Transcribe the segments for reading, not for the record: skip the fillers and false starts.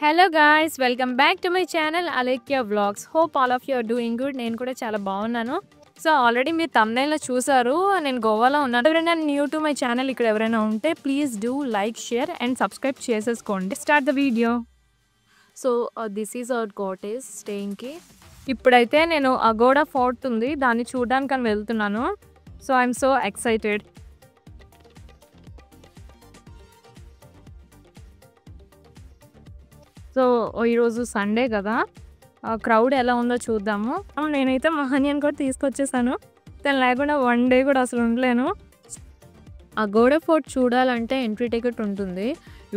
Hello guys, welcome back to my channel Alekhya vlogs. Hope all of you are doing good. నేను కూడా చాలా బాగున్నాను. So already మీరు థంబ్నెయిల్లో చూసారు, నేను గోవాలో ఉన్నాను. ఎవరైనా న్యూ టు మై ఛానల్ ఇక్కడ ఎవరైనా ఉంటే please do like, share and subscribe చేసేసుకోండి. Start the video. So this is our cottage స్టేయింగ్కి. ఇప్పుడైతే నేను అగోడా ఫోర్ట్ ఉంది, దాన్ని చూడడానికని వెళ్తున్నాను. So I'm so excited. So ఈరోజు సండే కదా, క్రౌడ్ ఎలా ఉందో చూద్దాము. నేనైతే మహన్యాన్ని కూడా తీసుకొచ్చేసాను, తను లేకుండా వన్ డే కూడా అసలు ఉండలేను. అగోడా ఫోర్ట్ చూడాలంటే ఎంట్రీ టికెట్ ఉంటుంది.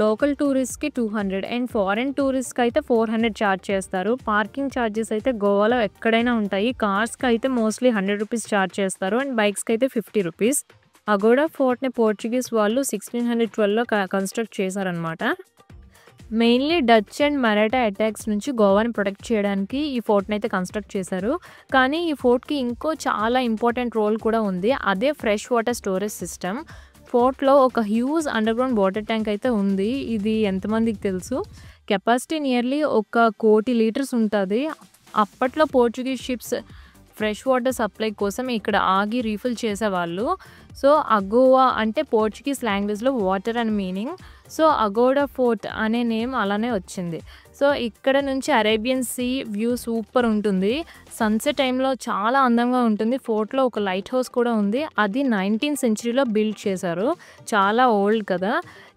లోకల్ టూరిస్ట్కి 200 అండ్ ఫారెన్ టూరిస్ట్కి అయితే 400 ఛార్జ్ చేస్తారు. పార్కింగ్ ఛార్జెస్ అయితే గోవాలో ఎక్కడైనా ఉంటాయి. కార్స్కి అయితే మోస్ట్లీ 100 రూపీస్ ఛార్జ్ చేస్తారు అండ్ బైక్స్కి అయితే 50 రూపీస్. అగోడా ఫోర్ట్ని పోర్చుగీస్ వాళ్ళు 1612లో కన్స్ట్రక్ట్ చేశారనమాట. Mainly Dutch and Maratha attacks నుంచి గోవాని ప్రొటెక్ట్ చేయడానికి ఈ ఫోర్ట్ని అయితే కన్స్ట్రక్ట్ చేశారు. కానీ ఈ ఫోర్ట్కి ఇంకో చాలా ఇంపార్టెంట్ రోల్ కూడా ఉంది, అదే ఫ్రెష్ వాటర్ స్టోరేజ్ సిస్టమ్. ఫోర్ట్లో ఒక హ్యూజ్ అండర్గ్రౌండ్ వాటర్ ట్యాంక్ అయితే ఉంది. ఇది ఎంతమందికి తెలుసు? కెపాసిటీ నియర్లీ 1 కోటి లీటర్స్ ఉంటుంది. అప్పట్లో Portuguese ships fresh water supply కోసం ఇక్కడ ఆగి రీఫిల్ చేసేవాళ్ళు. సో అగోవా అంటే పోర్చుగీస్ లాంగ్వేజ్లో వాటర్ అని మీనింగ్. సో అగోడా ఫోర్ట్ అనే నేమ్ అలానే వచ్చింది. సో ఇక్కడ నుంచి అరేబియన్ సీ వ్యూ సూపర్ ఉంటుంది. సన్సెట్ టైంలో చాలా అందంగా ఉంటుంది. ఫోర్ట్లో ఒక లైట్ హౌస్ కూడా ఉంది, అది 19th సెంచరీలో బిల్డ్ చేశారు. చాలా ఓల్డ్ కదా.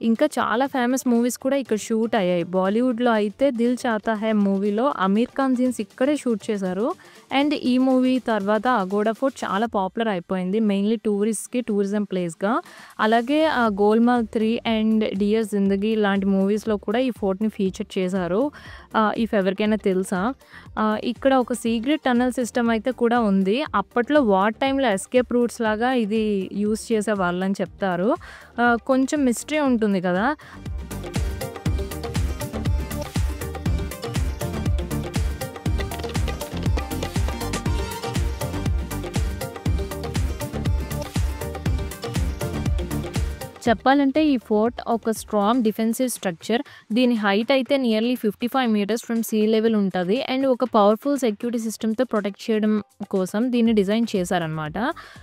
ఇంకా చాలా ఫేమస్ మూవీస్ కూడా ఇక్కడ షూట్ అయ్యాయి. బాలీవుడ్లో అయితే దిల్ చాతా హై మూవీలో అమీర్ ఖాన్ సీన్స్ ఇక్కడే షూట్ చేశారు. అండ్ ఈ మూవీ తర్వాత అగోడా ఫోర్ట్ చాలా పాపులర్ అయిపోయింది, మెయిన్లీ టూరిస్ట్కి టూరిజం ప్లేస్గా. అలాగే గోల్మాల్ 3 అండ్ డియర్ జిందగీ లాంటి మూవీస్లో కూడా ఈ ఫోర్ట్ని ఫీచర్ చేశారు. ఇఫ్ ఎవరికైనా తెలుసా. ఇక్కడ ఒక సీక్రెట్ టన్నల్ సిస్టమ్ అయితే కూడా ఉంది. అప్పట్లో వార్ టైంలో ఎస్కేప్ రూట్స్ లాగా ఇది యూస్ చేసే వాళ్ళని చెప్తారు. కొంచెం మిస్టరీ ఉంటుంది కదా. చెప్పాలంటే ఈ ఫోర్ట్ ఒక స్ట్రాంగ్ డిఫెన్సివ్ స్ట్రక్చర్. దీని హైట్ అయితే nearly 55 metres from sea level ఉంటుంది అండ్ ఒక పవర్ఫుల్ సెక్యూరిటీ సిస్టమ్తో ప్రొటెక్ట్ చేయడం కోసం దీన్ని డిజైన్ చేశారనమాట.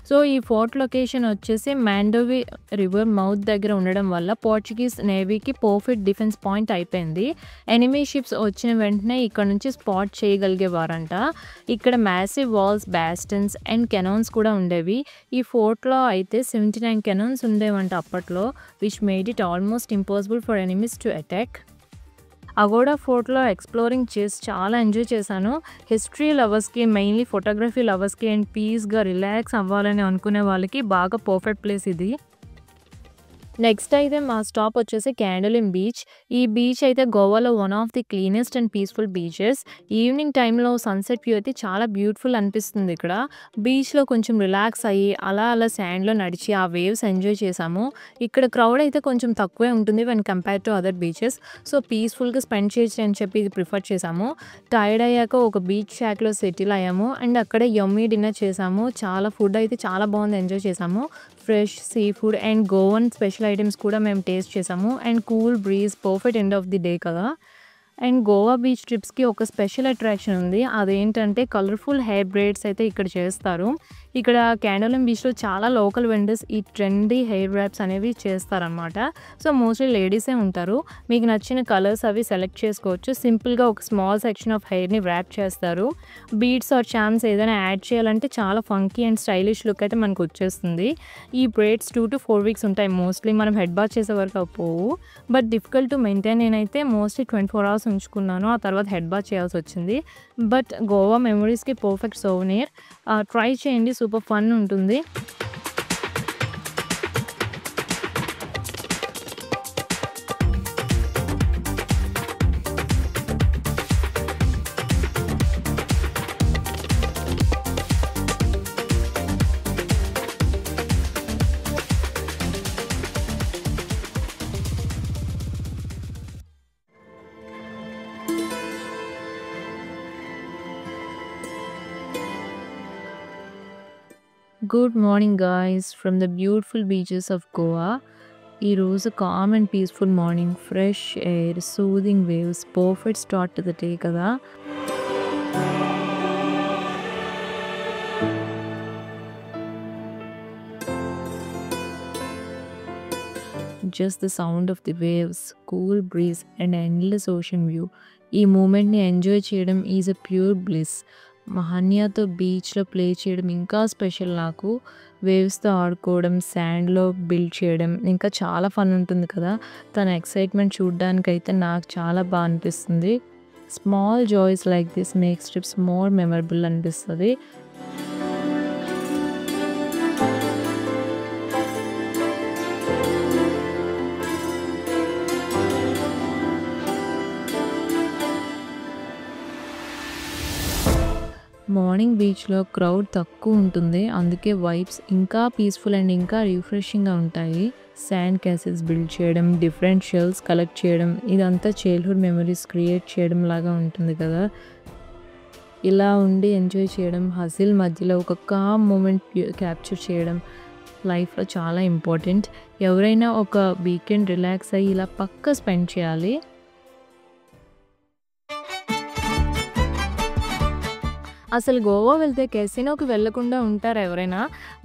సో ఈ ఫోర్ట్ లొకేషన్ వచ్చేసి మాండోవి రివర్ మౌత్ దగ్గర ఉండడం వల్ల పోర్చుగీస్ నేవీకి పర్ఫెక్ట్ డిఫెన్స్ పాయింట్ అయిపోయింది. ఎనిమీ షిప్స్ వచ్చిన వెంటనే ఇక్కడ నుంచి స్పాట్ చేయగలిగేవారంట. ఇక్కడ మ్యాసివ్ వాల్స్, బ్యాస్టన్స్ అండ్ కెనాన్స్ కూడా ఉండేవి. ఈ ఫోర్ట్లో అయితే 79 కెనాన్స్ ఉండేవంట అప్పట్లో, which made it almost impossible for enemies to attack. Aguada ఫోర్ట్లో ఎక్స్ప్లోరింగ్ చేసి చాలా ఎంజాయ్ చేశాను. హిస్టరీ లవర్స్కి, మెయిన్లీ ఫోటోగ్రఫీ లవర్స్కి అండ్ పీస్గా రిలాక్స్ అవ్వాలని అనుకునే వాళ్ళకి బాగా పర్ఫెక్ట్ ప్లేస్ ఇది. నెక్స్ట్ అయితే మా స్టాప్ వచ్చేసి క్యాండోలిన్ బీచ్. ఈ బీచ్ అయితే గోవాలో one of the cleanest and peaceful beaches. Evening టైంలో సన్సెట్ వ్యూ అయితే చాలా బ్యూటిఫుల్ అనిపిస్తుంది. ఇక్కడ బీచ్లో కొంచెం రిలాక్స్ అయ్యి అలా శాండ్లో నడిచి ఆ వేవ్స్ ఎంజాయ్ చేసాము. ఇక్కడ క్రౌడ్ అయితే కొంచెం తక్కువే ఉంటుంది when compare to other beaches. So పీస్ఫుల్గా స్పెండ్ చేయొచ్చు అని చెప్పి ఇది ప్రిఫర్ చేసాము. టైర్డ్ అయ్యాక ఒక బీచ్ షాక్లో సెటిల్ అయ్యాము అండ్ అక్కడ యమ్మీ డిన్నర్ చేసాము. చాలా ఫుడ్ అయితే చాలా బాగుంది, ఎంజాయ్ చేసాము. Fresh sea food and Goan special items కూడా మేము టేస్ట్ చేసాము and cool breeze, perfect end of the day కదా. అండ్ గోవా బీచ్ ట్రిప్స్కి ఒక స్పెషల్ అట్రాక్షన్ ఉంది, అదేంటంటే కలర్ఫుల్ హెయిర్ బ్రైడ్స్ అయితే ఇక్కడ చేస్తారు. ఇక్కడ క్యాండోలిన్ బీచ్లో చాలా లోకల్ వెండర్స్ ఈ ట్రెండీ హెయిర్ ర్యాప్స్ అనేవి చేస్తారనమాట. సో మోస్ట్లీ లేడీసే ఉంటారు. మీకు నచ్చిన కలర్స్ అవి సెలెక్ట్ చేసుకోవచ్చు. సింపుల్గా ఒక స్మాల్ సెక్షన్ ఆఫ్ హెయిర్ని ర్యాప్ చేస్తారు. బీడ్స్ ఆర్ చామ్స్ ఏదైనా యాడ్ చేయాలంటే చాలా ఫంకీ అండ్ స్టైలిష్ లుక్ అయితే మనకు వచ్చేస్తుంది. ఈ బ్రైడ్స్ 2 to 4 వీక్స్ ఉంటాయి. మోస్ట్లీ మనం హెడ్ బాత్ చేసే వరకు పోవు, బట్ డిఫికల్ట్ టు మెయింటైన్. నేనైతే మోస్ట్లీ 24 hours ఉంచుకున్నాను, ఆ తర్వాత హెడ్ బాత్ చేయాల్సి వచ్చింది. బట్ గోవా మెమరీస్కి పర్ఫెక్ట్ సోవెనీర్. ట్రై చేయండి, సూపర్ ఫన్ ఉంటుంది. Good morning guys from the beautiful beaches of Goa. ఈరోజు calm and peaceful morning, fresh air, soothing waves, perfect start to the day కదా. Just the sound of the waves, cool breeze and endless ocean view. ఈ మూమెంట్ని ఎంజాయ్ చేయడం is a pure bliss. మహాన్యాతో బీచ్లో play చేయడం ఇంకా స్పెషల్. నాకు వేవ్స్తో ఆడుకోవడం, శాండ్లో బిల్డ్ చేయడం ఇంకా చాలా ఫన్ ఉంటుంది కదా. తన ఎక్సైట్మెంట్ చూడడానికైతే నాకు చాలా బాగా అనిపిస్తుంది. Small joys like this makes trips more memorable అనిపిస్తుంది. మార్నింగ్ బీచ్లో క్రౌడ్ తక్కువ ఉంటుంది, అందుకే వైబ్స్ ఇంకా పీస్ఫుల్ అండ్ ఇంకా రిఫ్రెషింగ్గా ఉంటాయి. శాండ్ క్యాసిల్స్ బిల్డ్ చేయడం, డిఫరెంట్ షెల్స్ కలెక్ట్ చేయడం, ఇదంతా చైల్డ్హుడ్ మెమరీస్ క్రియేట్ చేయడం లాగా ఉంటుంది కదా. ఇలా ఉండి ఎంజాయ్ చేయడం, హజిల్ మధ్యలో ఒక కామ్ మూమెంట్ క్యాప్చర్ చేయడం లైఫ్లో చాలా ఇంపార్టెంట్. ఎవరైనా ఒక వీకెండ్ రిలాక్స్ అయ్యి ఇలా పక్కా స్పెండ్ చేయాలి. అసలు గోవా వెళ్తే కెసినోకి వెళ్ళకుండా ఉంటారు ఎవరైనా?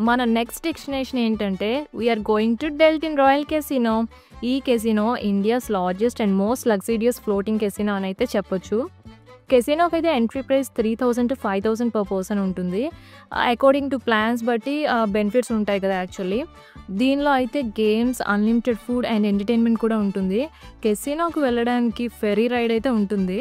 మన నెక్స్ట్ డెస్టినేషన్ ఏంటంటే we're going to Deltin royal casino. ఈ casino India's largest and most luxurious floating casino అని అయితే చెప్పొచ్చు. కెసినోకి అయితే entry price 3,000 to 5,000 per person ఉంటుంది. అకార్డింగ్ టు ప్లాన్స్ బట్టి బెనిఫిట్స్ ఉంటాయి కదా. యాక్చువల్లీ దీనిలో అయితే games, unlimited food and entertainment కూడా ఉంటుంది. కెసినోకి వెళ్ళడానికి ఫెరీ రైడ్ అయితే ఉంటుంది.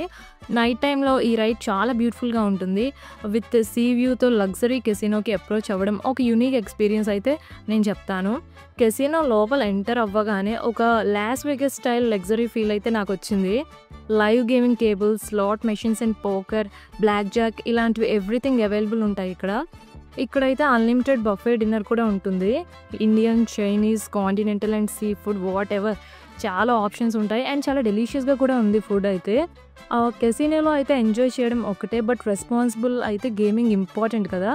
నైట్ టైంలో ఈ రైడ్ చాలా బ్యూటిఫుల్గా ఉంటుంది. విత్ సీ వ్యూతో లగ్జరీ కెసినోకి అప్రోచ్ అవ్వడం ఒక యూనిక్ ఎక్స్పీరియన్స్ అయితే నేను చెప్తాను. కెసినో లోపల ఎంటర్ అవ్వగానే ఒక Las Vegas style luxury feel అయితే నాకు వచ్చింది. Live gaming tables, slot machines and poker, blackjack ఇలాంటివి ఎవ్రీథింగ్ అవైలబుల్ ఉంటాయి ఇక్కడైతే అన్లిమిటెడ్ బఫే డిన్నర్ కూడా ఉంటుంది. Indian, Chinese, continental and seafood whatever చాలా ఆప్షన్స్ ఉంటాయి అండ్ చాలా డెలిషియస్గా కూడా ఉంది ఫుడ్ అయితే. కెసినోలో అయితే ఎంజాయ్ చేయడం ఒకటే, బట్ రెస్పాన్సిబుల్ అయితే గేమింగ్ ఇంపార్టెంట్ కదా.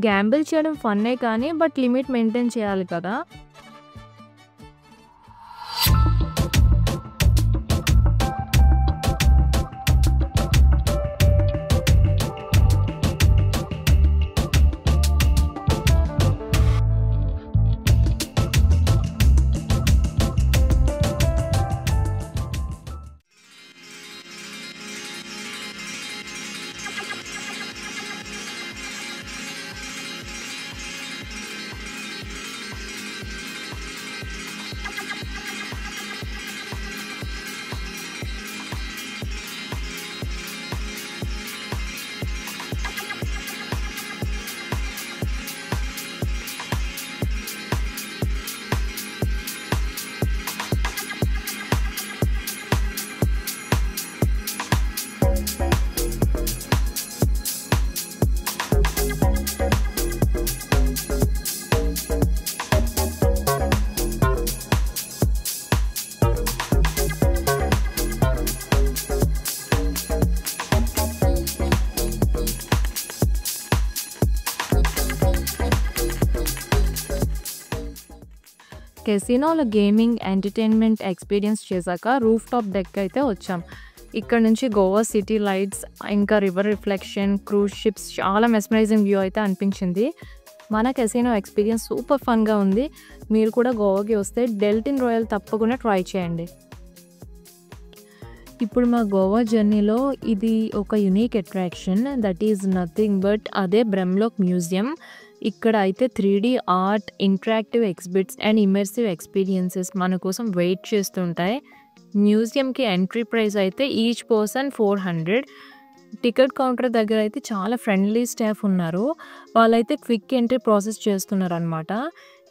గ్యాంబుల్ చేయడం ఫన్నే కానీ బట్ లిమిట్ మెయింటైన్ చేయాలి కదా. కెసినోలో గేమింగ్, ఎంటర్టైన్మెంట్ ఎక్స్పీరియన్స్ చేశాక రూఫ్ టాప్ డెక్ అయితే వచ్చాం. ఇక్కడ నుంచి గోవా సిటీ లైట్స్, ఇంకా రివర్ రిఫ్లెక్షన్, క్రూజ్ షిప్స్ చాలా మెస్మరైజింగ్ వ్యూ అయితే అనిపించింది. మన కెసినో ఎక్స్పీరియన్స్ సూపర్ ఫన్గా ఉంది. మీరు కూడా గోవాకి వస్తే డెల్టిన్ రాయల్ తప్పకుండా ట్రై చేయండి. ఇప్పుడు మా గోవా జర్నీలో ఇది ఒక unique attraction, that is nothing but అదే బ్రహ్మలోక్ మ్యూజియం. ఇక్కడ అయితే 3D art, interactive exhibits and immersive experiences మన కోసం వెయిట్ చేస్తుంటాయి. మ్యూజియంకి ఎంట్రీ ప్రైస్ అయితే ఈచ్ పర్సన్ 400. టికెట్ కౌంటర్ దగ్గర అయితే చాలా ఫ్రెండ్లీ స్టాఫ్ ఉన్నారు. వాళ్ళైతే క్విక్ ఎంట్రీ ప్రాసెస్ చేస్తున్నారు అనమాట.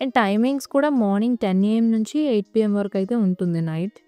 అండ్ టైమింగ్స్ కూడా మార్నింగ్ 10 AM నుంచి 8 PM వరకు అయితే ఉంటుంది నైట్.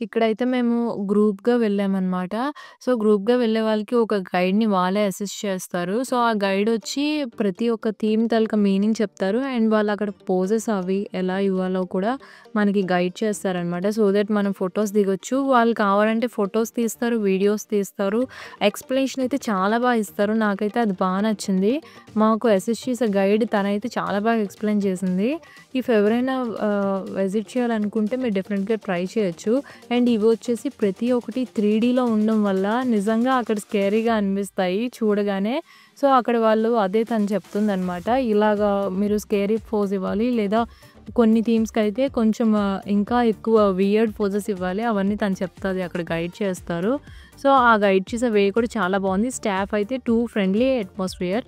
ఇక్కడైతే మేము గ్రూప్‌గా వెళ్ళామనమాట. సో, గ్రూప్‌గా వెళ్ళే వాళ్ళకి ఒక గైడ్‌ని వాళ్ళే అసిస్ట్ చేస్తారు. సో, ఆ గైడొచ్చి ప్రతి ఒక్క థీమ్ తాలూకా మీనింగ్ చెప్తారు. అండ్ వాళ్ళక్కడ పోజెస్ అవి ఎలా ఇవ్వాలో కూడా మనకి గైడ్ చేస్తారనమాట. సో దట్ మనం ఫోటోస్ దిగొచ్చు. వాళ్ళు కావాలంటే ఫోటోస్ తీస్తారు, వీడియోస్ తీస్తారు. ఎక్స్‌ప్లనేషన్ అయితే చాలా ఇస్తారు. నాకైతే అది నచ్చింది. మాకు అసిస్ట్ చేసే గైడ్ తనైతే చాలా బాగా ఎక్స్‌ప్లెయిన్ చేసింది. ఇఫ్ ఎవరైనా విజిట్ చేయాలనుకుంటే మీరు డెఫినెట్‌గా ట్రై చేయొచ్చు. అండ్ ఇవి వచ్చేసి ప్రతి ఒక్కటి 3డీలో ఉండడం వల్ల నిజంగా అక్కడ స్కేరీగా అనిపిస్తాయి చూడగానే. సో, అక్కడ వాళ్ళు అదే తను చెప్తుందనమాట. ఇలాగా మీరు స్కేరీ పోజ్ ఇవ్వాలి, లేదా కొన్ని థీమ్స్‌కైతే కొంచెం ఇంకా ఎక్కువ వియర్డ్ పోజెస్ ఇవ్వాలి. అవన్నీ తను చెప్తది. అక్కడ గైడ్ చేస్తారు. సో, ఆ గైడ్ చేసే వే కూడా చాలా బాగుంది. స్టాఫ్ అయితే టూ ఫ్రెండ్లీ అట్మాస్ఫియర్.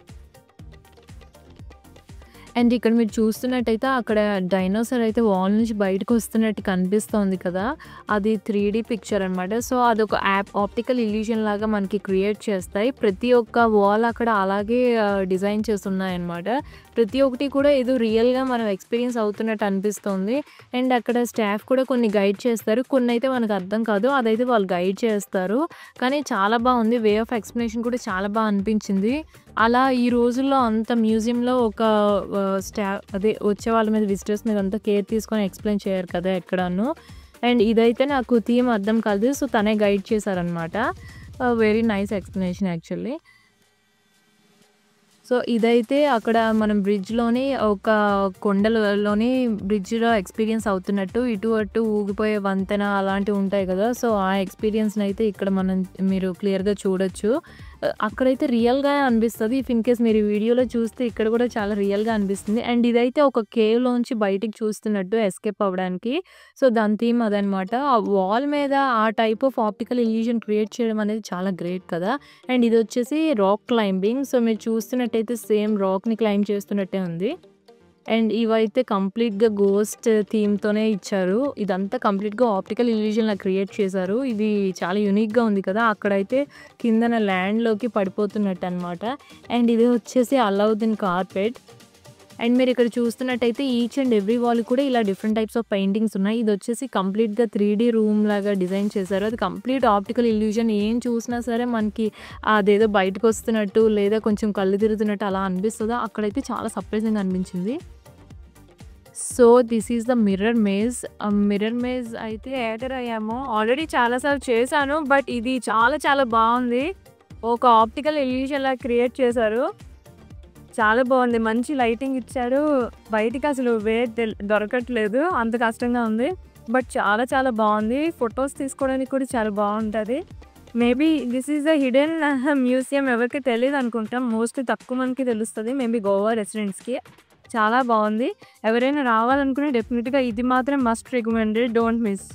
అండ్ ఇక్కడ మీరు చూస్తున్నట్టయితే అక్కడ డైనోసార్ అయితే వాల్ నుంచి బయటకొస్తున్నట్టు కనిపిస్తోంది కదా! అది 3డీ పిక్చర్ అనమాట. సో, అదొక ఆప్టికల్ ఇల్యూషన్ లాగా మనకి క్రియేట్ చేస్తాయి. ప్రతి ఒక్క వాల్ అక్కడ అలాగే డిజైన్ చేసున్నాయన్నమాట. ప్రతి ఒక్కటి కూడా ఏదో రియల్‌గా మనం ఎక్స్‌పీరియన్స్ అవుతున్నట్టు అనిపిస్తోంది. అండ్ అక్కడ స్టాఫ్ కూడా కొన్ని గైడ్ చేస్తారు. కొన్నైతే మనకు అర్థం కాదు. అదైతే వాళ్ళు గైడ్ చేస్తారు. కానీ చాలా బావుంది. వే ఆఫ్ ఎక్స్‌ప్లనేషన్ కూడా చాలా అనిపించింది. అలా ఈ రోజుల్లో అంత మ్యూజియంలో ఒక అదే వచ్చే వాళ్ళ మీద విజిటర్స్ మీద అంతా కేర్ తీసుకొని ఎక్స్‌ప్లెయిన్ చేయరు కదా ఎక్కడాను. అండ్ ఇదైతే నాకు థీమ్ అర్థం కాదు. సో, తనే గైడ్ చేశారనమాట. Very nice explanation actually. So, ఇదైతే అక్కడ మనం బ్రిడ్జ్‌లోని ఒక కొండలలోని బ్రిడ్జ్‌లో ఎక్స్‌పీరియన్స్ అవుతున్నట్టు ఇటు అటు ఊగిపోయే వంతెన అలాంటివి ఉంటాయి కదా! సో, ఆ ఎక్స్‌పీరియన్స్‌నైతే ఇక్కడ మీరు క్లియర్‌గా చూడొచ్చు. అక్కడైతే రియల్‌గా అనిపిస్తది. ఇఫ్ ఇన్ కేస్ మీరు ఈ వీడియోలో చూస్తే ఇక్కడ కూడా చాలా రియల్‌గా అనిపిస్తుంది. అండ్ ఇదైతే ఒక కేవ్‌లోంచి బయటికి చూస్తున్నట్టు ఎస్కేప్ అవ్వడానికి. సో, దాని థీమ్ అదనమాట. ఆ వాల్ మీద ఆ type of optical illusion create చేయడం అనేది చాలా గ్రేట్ కదా! అండ్ ఇదొచ్చేసి రాక్ క్లైంబింగ్. సో, మీరు చూస్తున్నట్టయితే సేమ్ రాక్‌ని క్లైంబ్ చేస్తున్నట్టే ఉంది. అండ్ ఇవైతే కంప్లీట్‌గా గోస్ట్ థీమ్‌తోనే ఇచ్చారు. ఇదంతా కంప్లీట్‌గా ఆప్టికల్ ఇల్యూషన్‌లా క్రియేట్ చేశారు. ఇది చాలా యూనిక్‌గా ఉంది కదా! అక్కడైతే కిందన ల్యాండ్‌లోకి పడిపోతున్నట్టనమాట. అండ్ ఇది వచ్చేసి అలౌద్దీన్ కార్పెట్. అండ్ మీరు ఇక్కడ చూస్తున్నట్టయితే ఈచ్ అండ్ ఎవ్రీ వాల్ కూడా ఇలా డిఫరెంట్ టైప్స్ ఆఫ్ పెయింటింగ్స్ ఉన్నాయి. ఇదొచ్చేసి కంప్లీట్‌గా 3డీ రూమ్ లాగా డిజైన్ చేశారు. అది కంప్లీట్ ఆప్టికల్ ఇల్యూషన్. ఏం చూసినా సరే మనకి అదేదో బయటకొస్తున్నట్టు లేదా కొంచెం కళ్ళు తిరుగుతున్నట్టు అలా అనిపిస్తదా? అక్కడైతే చాలా సర్ప్రైజింగ్‌గా అనిపించింది. So, this is the mirror maze. Mirror maze అయితే ఎంటర్ అయ్యాము. ఆల్రెడీ చాలా సార్లు చేశాను. బట్ ఇది చాలా బావుంది. ఒక ఆప్టికల్ ఇల్యూషన్‌లా క్రియేట్ చేశారు. చాలా బావుంది. మంచి లైటింగ్ ఇచ్చారు. బయటికి అసలు దొరకట్లేదు. అంత కష్టంగా ఉంది. బట్ చాలా బావుంది. ఫోటోస్ తీసుకోవడానికి కూడా చాలా బావుంటది. Maybe this is the hidden museum ఎవరికీ తెలీదనుకుంటా. మోస్ట్‌లీ తక్కువ మందికి తెలుస్తది. మేబీ గోవా రెసిడెంట్స్‌కి. చాలా బావుంది. ఎవరైనా రావాలనుకునే డెఫినిట్‌గా ఇది మాత్రం must recommended. Don't miss.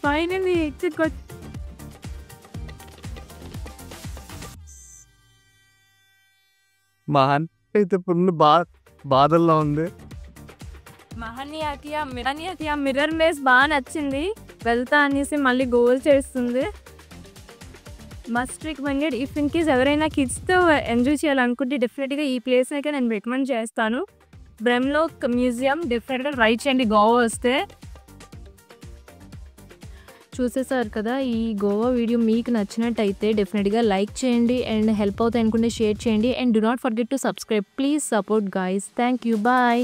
Finally ఎగ్జిట్‌కొ మా అయితే ఫుల్ బాధల్లో ఉంది. మహనీయాకి మిర్రర్ మేజ్ నచ్చింది. వెళ్తా అనేసి మళ్ళీ గోల్ చేస్తుంది. Must recommended. If in case ఎవరైనా కిడ్స్‌తో ఎంజాయ్ చేయాలనుకుంటే డెఫినెట్‌గా ఈ ప్లేస్‌ని అయితే నేను రికమెండ్ చేస్తాను. బ్రహ్మలోక్ మ్యూజియం డెఫినెట్‌గా ట్రై చేయండి గోవా వస్తే. చూసేసారు కదా! ఈ గోవా వీడియో మీకు నచ్చినట్టయితే డెఫినెట్‌గా లైక్ చేయండి. అండ్ హెల్ప్ అవుతాయి అనుకుంటే షేర్ చేయండి. And do not forget to subscribe. Please support guys. Thank you. Bye.